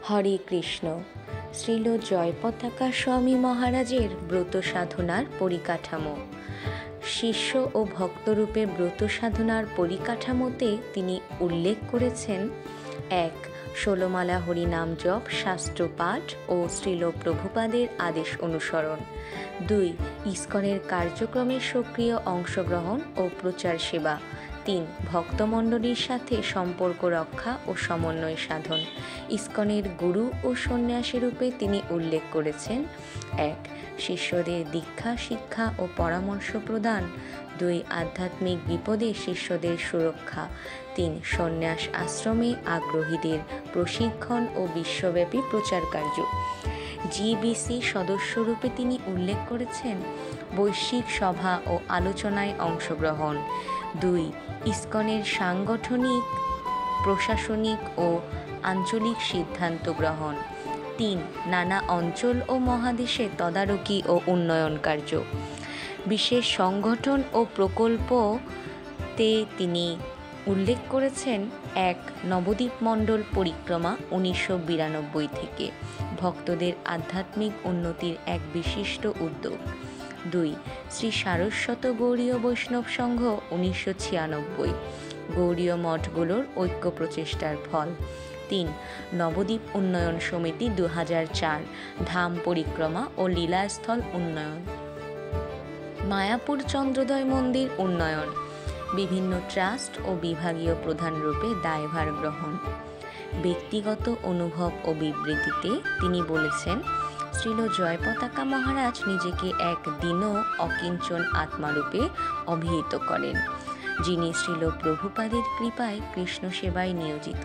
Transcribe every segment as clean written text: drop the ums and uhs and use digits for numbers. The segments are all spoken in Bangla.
হরে কৃষ্ণ। শ্রীল জয়পতাকা স্বামী মহারাজের ব্রত সাধনার পরিকাঠামো। শিষ্য ও ভক্তরূপে ব্রত সাধনার পরিকাঠামোতে তিনি উল্লেখ করেছেন: ১. ১৬ মালা হরিনাম জপ, শাস্ত্র পাঠ ও শ্রীল প্রভুপাদের আদেশ অনুসরণ। ২. ইস্কনের কার্যক্রমে সক্রিয় অংশগ্রহণ ও প্রচার সেবা। ৩. ভক্তমণ্ডলীর সাথে সম্পর্ক রক্ষা ও সমন্বয় সাধন। ইস্কনের গুরু ও সন্ন্যাসী রূপে তিনি উল্লেখ করেছেন: ১. শিষ্যদের দীক্ষা, শিক্ষা ও পরামর্শ প্রদান। ২. আধ্যাত্মিক বিপদে শিষ্যদের সুরক্ষা। ৩. সন্ন্যাস আশ্রমে আগ্রহীদের প্রশিক্ষণ ও বিশ্বব্যাপী প্রচার কার্য। জিবিসি সদস্যরূপে তিনি উল্লেখ করেছেন: বৈশ্বিক সভা ও আলোচনায় অংশগ্রহণ। ২. ইস্কনের সাংগঠনিক, প্রশাসনিক ও আঞ্চলিক সিদ্ধান্ত গ্রহণ। ৩. নানা অঞ্চল ও মহাদেশে তদারকি ও উন্নয়ন কার্য। বিশেষ সংগঠন ও প্রকল্পতে তিনি উল্লেখ করেছেন: ১. নবদ্বীপ মণ্ডল পরিক্রমা ১৯৯২ থেকে, ভক্তদের আধ্যাত্মিক উন্নতির এক বিশিষ্ট উদ্যোগ। ২. শ্রী সারস্বত গৌড়ীয় বৈষ্ণব সংঘ ১৯৯৬, গৌড়ীয় মঠগুলোর ঐক্য প্রচেষ্টার ফল। ৩. নবদ্বীপ উন্নয়ন সমিতি ২০০৪, ধাম পরিক্রমা ও লীলাস্থল উন্নয়ন। মায়াপুর চন্দ্রোদয় মন্দির উন্নয়ন। বিভিন্ন ট্রাস্ট ও বিভাগীয় প্রধান রূপে দায়ভার গ্রহণ। ব্যক্তিগত অনুভব ও বিবৃতিতে তিনি বলেছেন: শ্রীল জয়পতাকা মহারাজ নিজেকে এক দীন অকিঞ্চন আত্মারূপে অভিহিত করেন, যিনি শ্রীল প্রভুপাদের কৃপায় কৃষ্ণ সেবায় নিয়োজিত।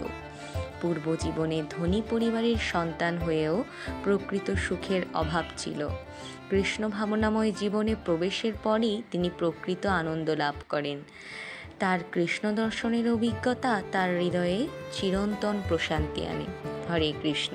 পূর্বজীবনে ধনী পরিবারের সন্তান হয়েও প্রকৃত সুখের অভাব ছিল। কৃষ্ণ ভাবনাময় জীবনে প্রবেশের পরই তিনি প্রকৃত আনন্দ লাভ করেন। তার কৃষ্ণ দর্শনের অভিজ্ঞতা তার হৃদয়ে চিরন্তন প্রশান্তি আনে। হরে কৃষ্ণ।